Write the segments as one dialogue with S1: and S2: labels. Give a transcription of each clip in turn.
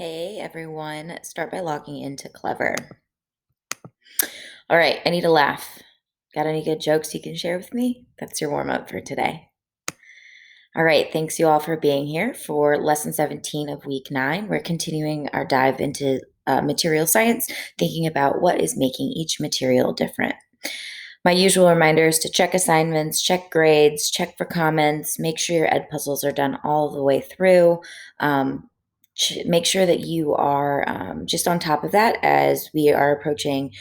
S1: Hey everyone, start by logging into Clever. All right, I need a laugh. Got any good jokes you can share with me? That's your warm up for today. All right, thanks you all for being here for lesson 17 of week 9. We're continuing our dive into material science, thinking about what is making each material different. My usual reminder is to check assignments, check grades, check for comments, make sure your ed puzzles are done all the way through. Um, Make sure that you are just on top of that as we are approaching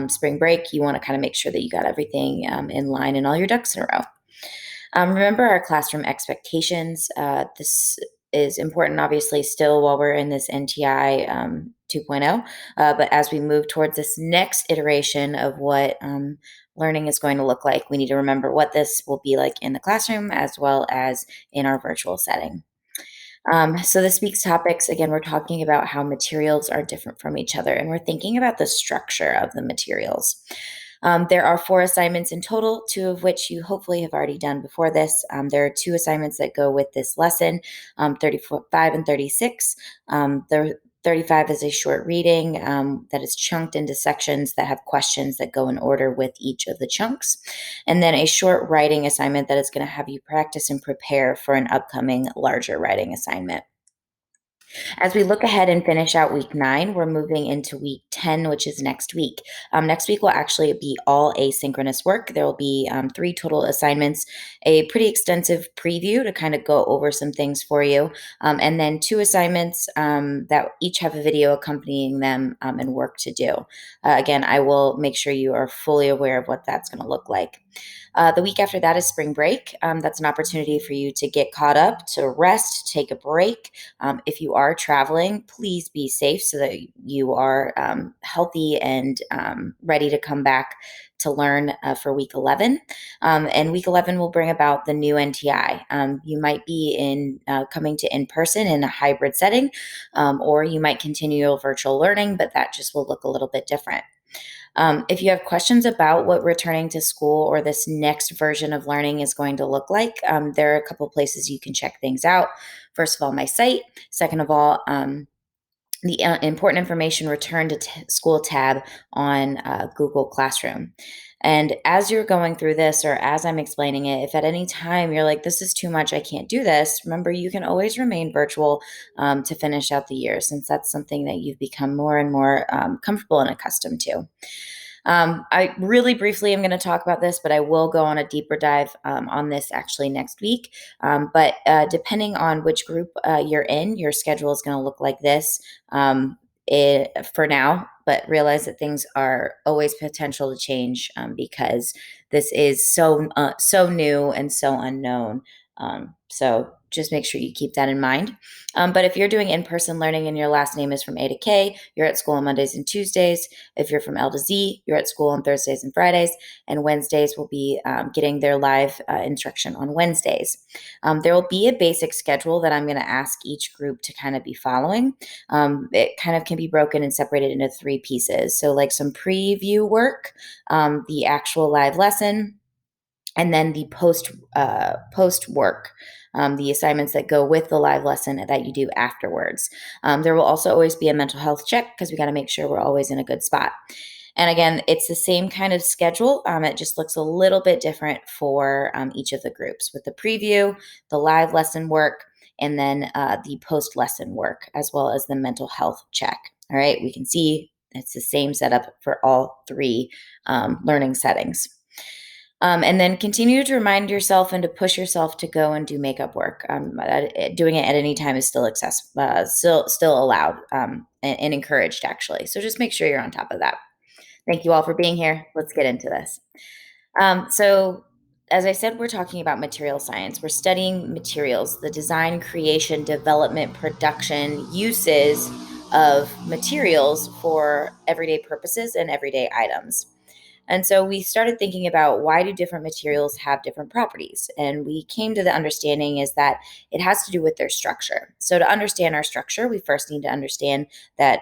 S1: spring break. You want to kind of make sure that you got everything in line and all your ducks in a row. Remember our classroom expectations. This is important, obviously, still while we're in this NTI 2.0. But as we move towards this next iteration of what learning is going to look like, we need to remember what this will be like in the classroom as well as in our virtual setting. So this week's topics, again, we're talking about how materials are different from each other, and we're thinking about the structure of the materials. There are 4 assignments in total, 2 of which you hopefully have already done before this. There are 2 assignments that go with this lesson, 35 and 36. The 35 is a short reading that is chunked into sections that have questions that go in order with each of the chunks. And then a short writing assignment that is going to have you practice and prepare for an upcoming larger writing assignment. As we look ahead and finish out week 9, we're moving into week 10, which is next week. Next week will actually be all asynchronous work. There will be 3 total assignments, a pretty extensive preview to kind of go over some things for you, and then 2 assignments that each have a video accompanying them and work to do. Again, I will make sure you are fully aware of what that's going to look like. The week after that is spring break. That's an opportunity for you to get caught up, to rest, take a break. If you are traveling, please be safe so that you are healthy and ready to come back to learn for week 11. And week 11 will bring about the new NTI. You might be coming to in person in a hybrid setting, or you might continue your virtual learning, but that just will look a little bit different. If you have questions about what returning to school or this next version of learning is going to look like, there are a couple places you can check things out. First of all, my site. Second of all, the important information return to school tab on Google Classroom. And as you're going through this, or as I'm explaining it, if at any time you're like, this is too much, I can't do this, remember you can always remain virtual to finish out the year, since that's something that you've become more and more comfortable and accustomed to. I really briefly am going to talk about this, but I will go on a deeper dive on this actually next week. But depending on which group you're in, your schedule is going to look like this for now. But realize that things are always potential to change because this is so new and so unknown. So just make sure you keep that in mind. But if you're doing in-person learning and your last name is from A to K, you're at school on Mondays and Tuesdays. If you're from L to Z, you're at school on Thursdays and Fridays, and Wednesdays will be getting their live instruction on Wednesdays. There will be a basic schedule that I'm going to ask each group to kind of be following. It kind of can be broken and separated into 3 pieces. So like some preview work, the actual live lesson, and then the post work, the assignments that go with the live lesson that you do afterwards. There will also always be a mental health check because we got to make sure we're always in a good spot. And again, it's the same kind of schedule. It just looks a little bit different for each of the groups, with the preview, the live lesson work, and then the post lesson work, as well as the mental health check. All right, we can see it's the same setup for all 3 learning settings. And then continue to remind yourself and to push yourself to go and do makeup work. Doing it at any time is still accessible, still allowed and encouraged, actually. So just make sure you're on top of that. Thank you all for being here. Let's get into this. So, as I said, we're talking about material science. We're studying materials, the design, creation, development, production, uses of materials for everyday purposes and everyday items. And so we started thinking about, why do different materials have different properties? And we came to the understanding is that it has to do with their structure. So to understand our structure, we first need to understand that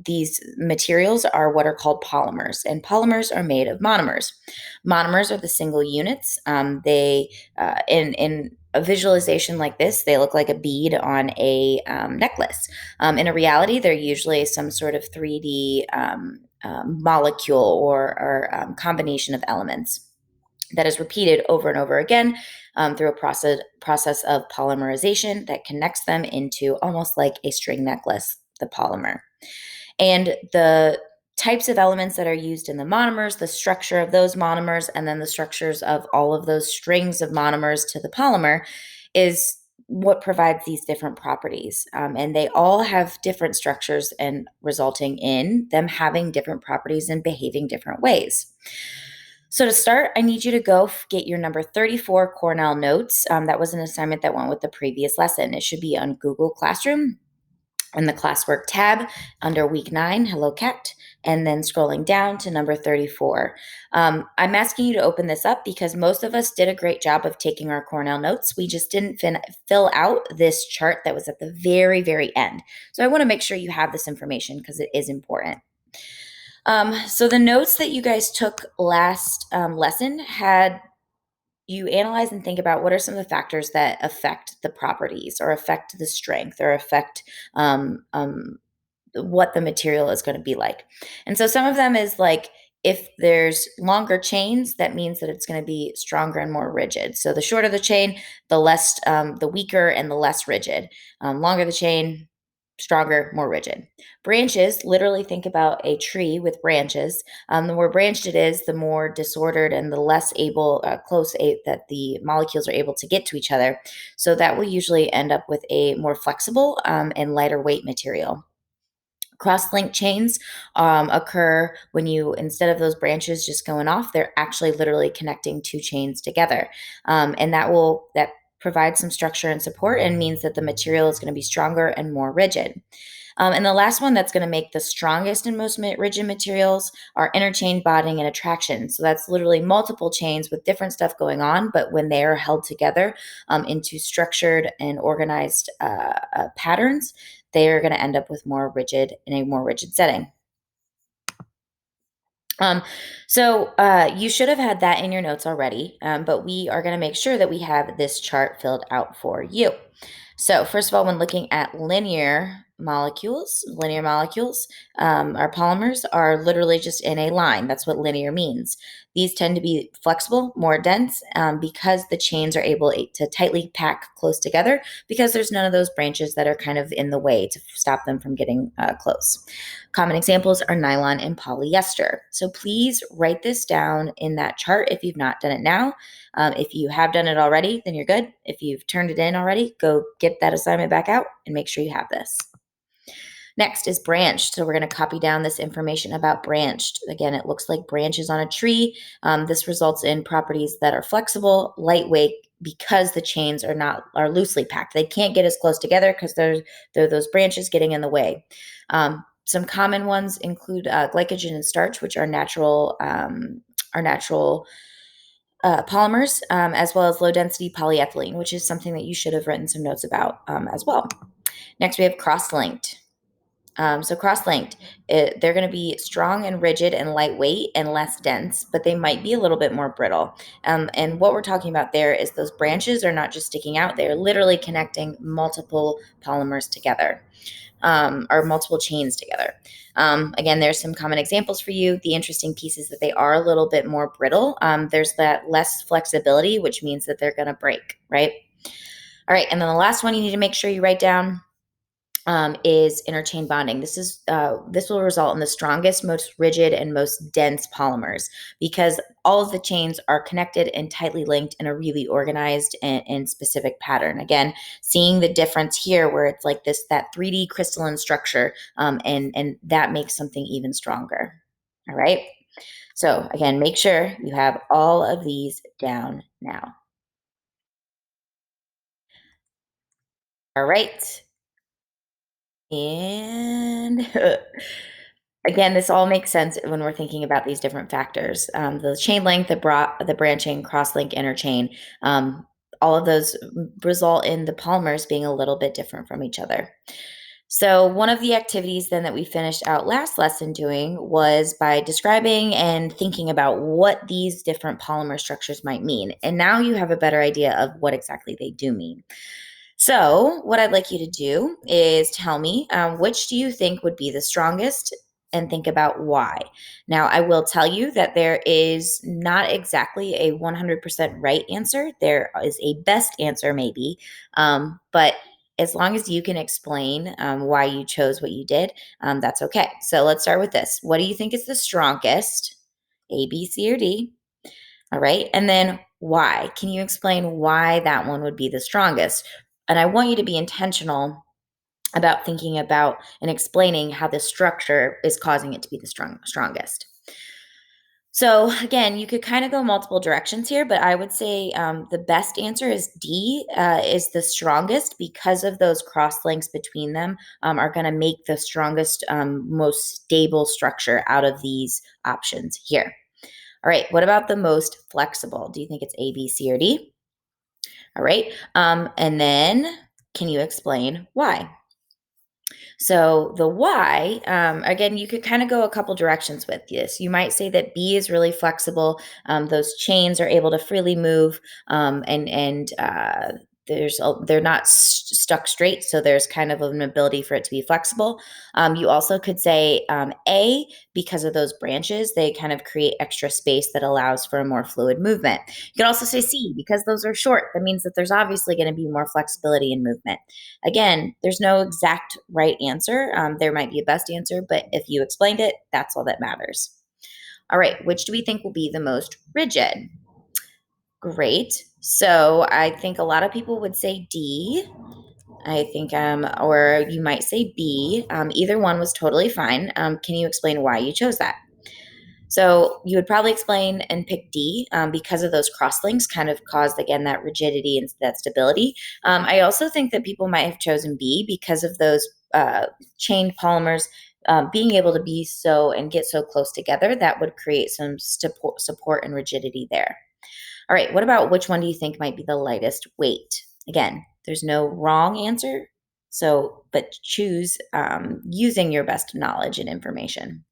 S1: these materials are what are called polymers, and polymers are made of monomers. Monomers are the single units. They in a visualization like this, they look like a bead on a necklace. In a reality, they're usually some sort of 3D molecule or combination of elements that is repeated over and over again through a process of polymerization that connects them into almost like a string necklace, the polymer. And the types of elements that are used in the monomers, the structure of those monomers, and then the structures of all of those strings of monomers to the polymer is what provides these different properties. And they all have different structures and resulting in them having different properties and behaving different ways. So to start, I need you to go get your number 34 Cornell notes. That was an assignment that went with the previous lesson. It should be on Google Classroom in the classwork tab under week 9, Hello Cat, and then scrolling down to number 34. I'm asking you to open this up because most of us did a great job of taking our Cornell notes. We just didn't fill out this chart that was at the very, very end. So I want to make sure you have this information because it is important. So the notes that you guys took last lesson had you analyze and think about what are some of the factors that affect the properties or affect the strength or affect what the material is going to be like. And so some of them is like if there's longer chains, that means that it's going to be stronger and more rigid. So the shorter the chain, the less, the weaker and the less rigid. Longer the chain, stronger, more rigid. Branches, literally think about a tree with branches. The more branched it is, the more disordered and the less able, that the molecules are able to get to each other. So that will usually end up with a more flexible and lighter weight material. Cross-link chains occur when you, instead of those branches just going off, they're actually literally connecting two chains together. And that provides some structure and support and means that the material is going to be stronger and more rigid. And the last one that's going to make the strongest and most rigid materials are interchain bonding and attraction. So that's literally multiple chains with different stuff going on, but when they are held together into structured and organized patterns, they are going to end up with in a more rigid setting. So you should have had that in your notes already, but we are going to make sure that we have this chart filled out for you. So first of all, when looking at linear molecules, our polymers are literally just in a line. That's what linear means. These tend to be flexible, more dense, because the chains are able to tightly pack close together because there's none of those branches that are kind of in the way to stop them from getting close. Common examples are nylon and polyester. So please write this down in that chart if you've not done it now. If you have done it already, then you're good. If you've turned it in already, go get that assignment back out and make sure you have this. Next is branched. So we're going to copy down this information about branched. Again, it looks like branches on a tree. This results in properties that are flexible, lightweight, because the chains are loosely packed. They can't get as close together because they're those branches getting in the way. Some common ones include glycogen and starch, which are natural polymers, as well as low density polyethylene, which is something that you should have written some notes about as well. Next, we have cross-linked. So cross-linked, they're going to be strong and rigid and lightweight and less dense, but they might be a little bit more brittle. And what we're talking about there is those branches are not just sticking out, they're literally connecting multiple polymers together. Or multiple chains together. Again, there's some common examples for you. The interesting piece is that they are a little bit more brittle. There's that less flexibility, which means that they're going to break, right? All right, and then the last one you need to make sure you write down is interchain bonding. This will result in the strongest, most rigid, and most dense polymers because all of the chains are connected and tightly linked in a really organized and specific pattern. Again, seeing the difference here where it's like that 3D crystalline structure, and that makes something even stronger. All right. So again, make sure you have all of these down now. All right. And again, this all makes sense when we're thinking about these different factors. The chain length, the branching, cross-link, interchain, all of those result in the polymers being a little bit different from each other. So one of the activities then that we finished out last lesson doing was by describing and thinking about what these different polymer structures might mean. And now you have a better idea of what exactly they do mean. So, what I'd like you to do is tell me which do you think would be the strongest and think about why. Now, I will tell you that there is not exactly a 100% right answer. There is a best answer, maybe, but as long as you can explain why you chose what you did, that's okay. So, let's start with this. What do you think is the strongest? A, B, C, or D? All right. And then why? Can you explain why that one would be the strongest? And I want you to be intentional about thinking about and explaining how the structure is causing it to be the strongest. So again, you could kind of go multiple directions here, but I would say the best answer is D, is the strongest because of those cross links between them are going to make the strongest, most stable structure out of these options here. All right, what about the most flexible? Do you think it's A, B, C, or D? All right, and then can you explain why? So the why, again, you could kind of go a couple directions with this. You might say that B is really flexible. Those chains are able to freely move, and they're not stuck straight, so there's kind of an ability for it to be flexible. You also could say A, because of those branches, they kind of create extra space that allows for a more fluid movement. You could also say C, because those are short. That means that there's obviously going to be more flexibility in movement. Again, there's no exact right answer. There might be a best answer, but if you explained it, that's all that matters. All right, which do we think will be the most rigid? Great. So I think a lot of people would say D. I think, or you might say B. Either one was totally fine. Can you explain why you chose that? So you would probably explain and pick D because of those crosslinks kind of caused, again, that rigidity and that stability. I also think that people might have chosen B because of those chained polymers being able to be so and get so close together that would create some support and rigidity there. All right, what about which one do you think might be the lightest weight? Again, there's no wrong answer. So, but choose using your best knowledge and information.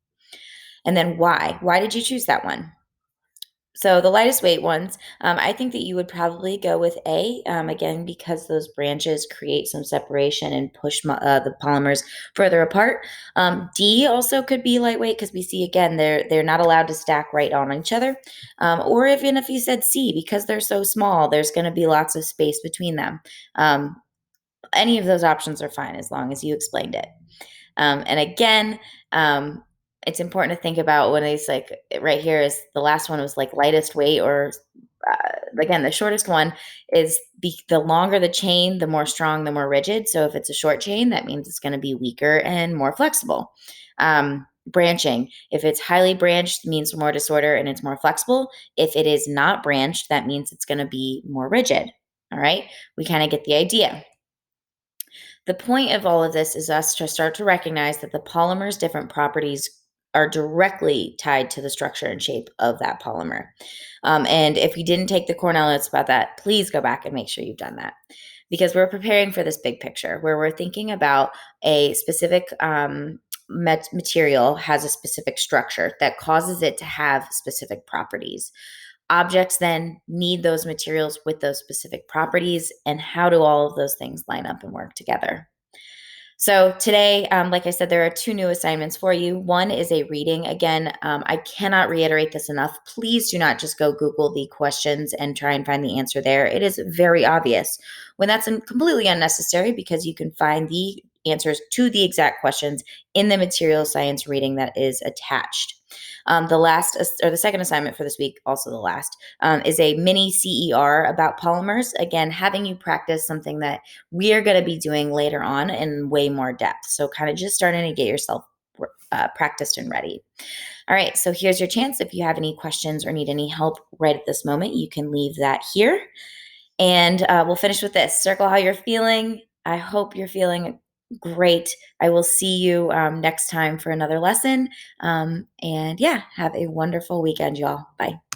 S1: And then why? Why did you choose that one? So the lightest weight ones, I think that you would probably go with A, again, because those branches create some separation and push the polymers further apart. D also could be lightweight because we see, again, they're not allowed to stack right on each other. Or even if you said C, because they're so small, there's going to be lots of space between them. Any of those options are fine as long as you explained it. And again, it's important to think about when it's like right here is the last one was like lightest weight, or again, the shortest one is the longer the chain, the more strong, the more rigid. So if it's a short chain, that means it's going to be weaker and more flexible. Branching, if it's highly branched, means more disorder and it's more flexible. If it is not branched, that means it's going to be more rigid. All right, we kind of get the idea. The point of all of this is us to start to recognize that the polymer's different properties are directly tied to the structure and shape of that polymer. And if you didn't take the Cornell notes about that, please go back and make sure you've done that, because we're preparing for this big picture where we're thinking about a specific material has a specific structure that causes it to have specific properties. Objects then need those materials with those specific properties, and how do all of those things line up and work together? So today, like I said, there are two new assignments for you. One is a reading. Again, I cannot reiterate this enough. Please do not just go Google the questions and try and find the answer there. It is very obvious when that's completely unnecessary, because you can find the answers to the exact questions in the material science reading that is attached. The second assignment for this week, also the last, is a mini CER about polymers. Again, having you practice something that we are going to be doing later on in way more depth. So kind of just starting to get yourself practiced and ready. All right, so here's your chance. If you have any questions or need any help right at this moment, you can leave that here. And we'll finish with this. Circle how you're feeling. I hope you're feeling great. I will see you next time for another lesson. And yeah, have a wonderful weekend, y'all. Bye.